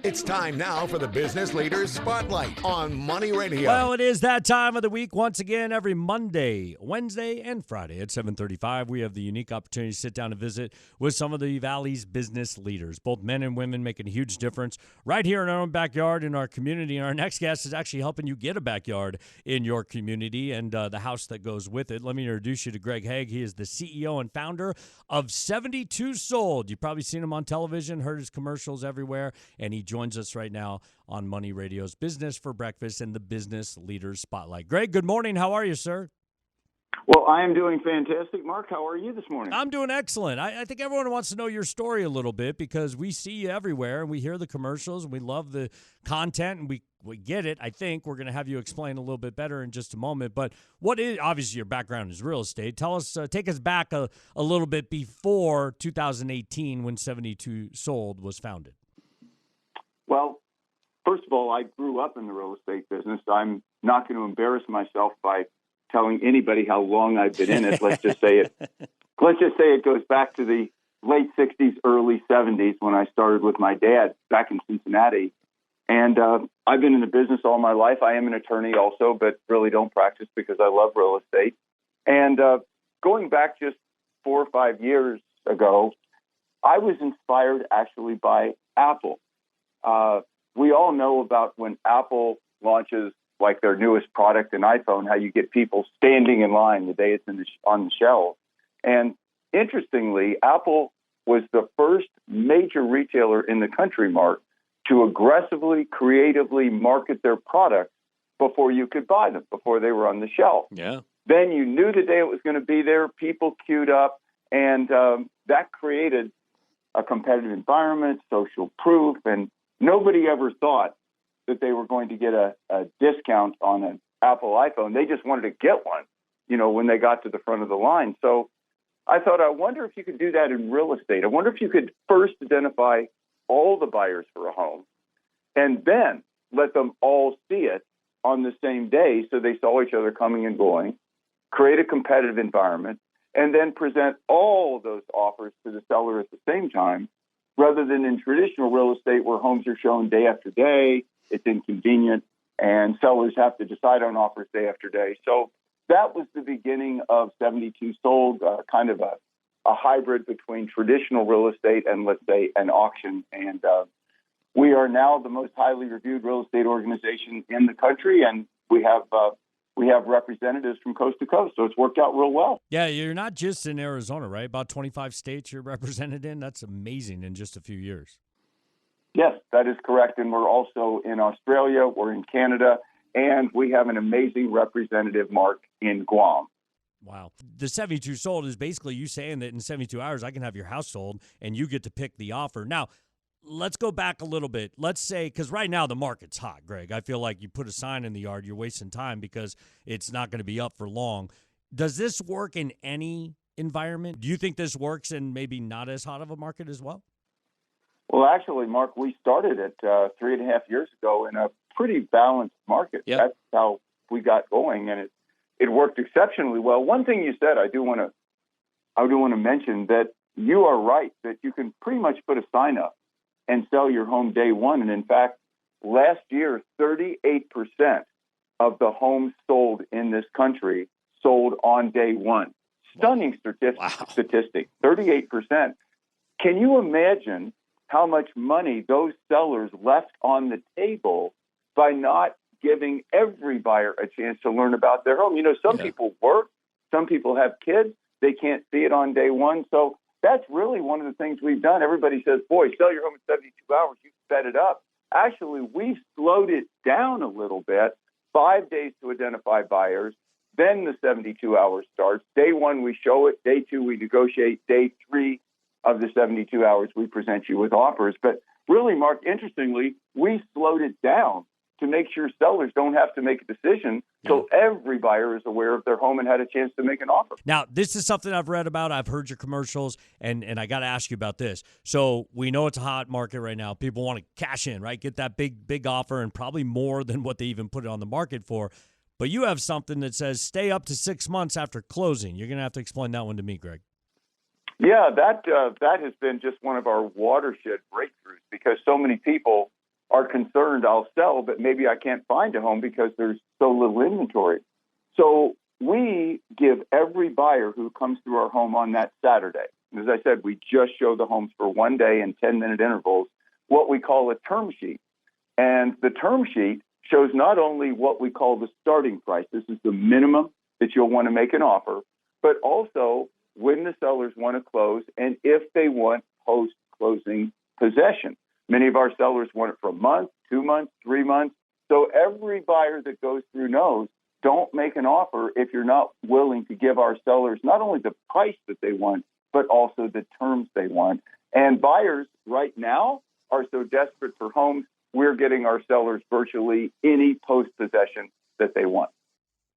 It's time now for the Business Leaders Spotlight on Money Radio. Well, it is that time of the week. Once again, every Monday, Wednesday, and Friday at 7:35, we have the unique opportunity to sit down and visit with some of the Valley's business leaders, both men and women, making a huge difference right here in our own backyard in our community. And our next guest is actually helping you get a backyard in your community and the house that goes with it. Let me introduce you to Greg Hague. He is the CEO and founder of 72 Sold. You've probably seen him on television, heard his commercials everywhere, and he joins us right now on Money Radio's Business for Breakfast and the Business Leaders Spotlight. Greg, good morning. How are you, sir? Well, I am doing fantastic. Mark, how are you this morning? I'm doing excellent. I think everyone wants to know your story a little bit because we see you everywhere and we hear the commercials and we love the content and we get it. I think we're going to have you explain a little bit better in just a moment. But what is, obviously your background is real estate. Tell us, take us back a little bit before 2018 when 72 Sold was founded. Well, first of all, I grew up in the real estate business. I'm not going to embarrass myself by telling anybody how long I've been in it. Let's just say it goes back to the late 60s, early 70s when I started with my dad back in Cincinnati. And I've been in the business all my life. I am an attorney also, but really don't practice because I love real estate. And going back just 4 or 5 years ago, I was inspired actually by Apple. We all know about when Apple launches like their newest product, an iPhone, how you get people standing in line the day it's on the shelf. And interestingly, Apple was the first major retailer in the country, Mark, to aggressively, creatively market their products before you could buy them, before they were on the shelf. Yeah. Then you knew the day it was going to be there, people queued up, and that created a competitive environment, social proof, and nobody ever thought that they were going to get a discount on an Apple iPhone. They just wanted to get one, when they got to the front of the line. So I thought, I wonder if you could do that in real estate. I wonder if you could first identify all the buyers for a home and then let them all see it on the same day so they saw each other coming and going, create a competitive environment, and then present all those offers to the seller at the same time, rather than in traditional real estate where homes are shown day after day. It's inconvenient, and sellers have to decide on offers day after day. So that was the beginning of 72 Sold, kind of a hybrid between traditional real estate and, let's say, an auction. And we are now the most highly reviewed real estate organization in the country, and we have representatives from coast to coast, so it's worked out real well. Yeah, you're not just in Arizona, right? About 25 states you're represented in. That's amazing in just a few years. Yes, that is correct. And we're also in Australia, we're in Canada, and we have an amazing representative, Mark, in Guam. Wow. The 72 Sold is basically you saying that in 72 hours I can have your house sold and you get to pick the offer. Now, let's go back a little bit. Let's say, because right now the market's hot, Greg. I feel like you put a sign in the yard, you're wasting time because it's not going to be up for long. Does this work in any environment? Do you think this works in maybe not as hot of a market as well? Well, actually, Mark, we started it 3.5 years ago in a pretty balanced market. Yep. That's how we got going, and it worked exceptionally well. One thing you said, I do want to mention that you are right that you can pretty much put a sign up and sell your home day one. And in fact, last year, 38% of the homes sold in this country sold on day one. Stunning statistic, 38%. Can you imagine how much money those sellers left on the table by not giving every buyer a chance to learn about their home? Some people work, some people have kids, they can't see it on day one. So that's really one of the things we've done. Everybody says, boy, sell your home in 72 hours, you sped it up. Actually, we've slowed it down a little bit, 5 days to identify buyers. Then the 72 hours starts. Day one, we show it. Day two, we negotiate. Day three of the 72 hours, we present you with offers. But really, Mark, interestingly, we slowed it down to make sure sellers don't have to make a decision till every buyer is aware of their home and had a chance to make an offer. Now, this is something I've read about. I've heard your commercials, and I got to ask you about this. So we know it's a hot market right now. People want to cash in, right? Get that big offer and probably more than what they even put it on the market for. But you have something that says stay up to 6 months after closing. You're going to have to explain that one to me, Greg. Yeah, that has been just one of our watershed breakthroughs because so many people are concerned I'll sell, but maybe I can't find a home because there's so little inventory. So we give every buyer who comes through our home on that Saturday, and as I said, we just show the homes for 1 day in 10-minute intervals, what we call a term sheet. And the term sheet shows not only what we call the starting price, this is the minimum that you'll want to make an offer, but also when the sellers want to close and if they want post-closing possession. Many of our sellers want it for a month, 2 months, 3 months. So every buyer that goes through knows don't make an offer if you're not willing to give our sellers not only the price that they want, but also the terms they want. And buyers right now are so desperate for homes, we're getting our sellers virtually any post-possession that they want.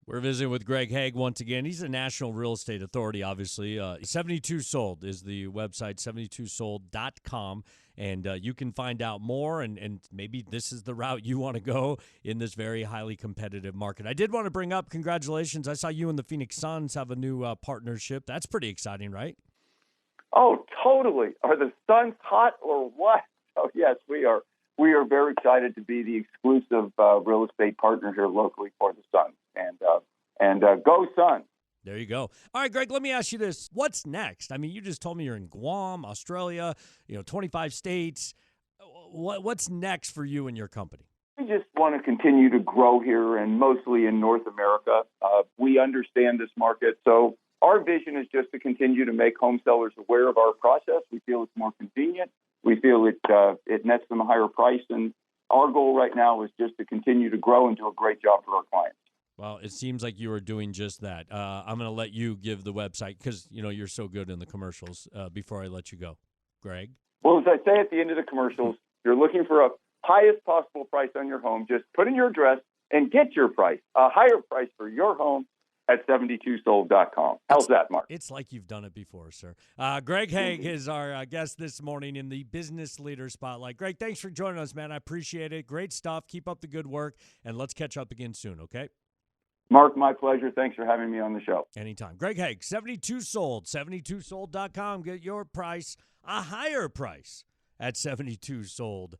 We're visiting with Greg Hague once again. He's a national real estate authority, obviously. 72 Sold is the website, 72sold.com. And you can find out more, and maybe this is the route you want to go in this very highly competitive market. I did want to bring up, congratulations. I saw you and the Phoenix Suns have a new partnership. That's pretty exciting, right? Oh, totally. Are the Suns hot or what? Oh, yes, we are. We are very excited to be the exclusive real estate partner here locally for the Suns. And go Suns. There you go. All right, Greg, let me ask you this. What's next? I mean, you just told me you're in Guam, Australia, 25 states. What's next for you and your company? We just want to continue to grow here and mostly in North America. We understand this market. So our vision is just to continue to make home sellers aware of our process. We feel it's more convenient. We feel it nets them a higher price. And our goal right now is just to continue to grow and do a great job for our clients. Well, it seems like you are doing just that. I'm going to let you give the website because, you're so good in the commercials before I let you go. Greg? Well, as I say at the end of the commercials, you're looking for a highest possible price on your home. Just put in your address and get your price, a higher price for your home at 72sold.com. How's that, Mark? It's like you've done it before, sir. Greg Hague is our guest this morning in the Business Leader Spotlight. Greg, thanks for joining us, man. I appreciate it. Great stuff. Keep up the good work, and let's catch up again soon, okay? Mark, my pleasure. Thanks for having me on the show. Anytime. Greg Hague, 72 Sold, 72sold.com. Get your price, a higher price at 72sold.com.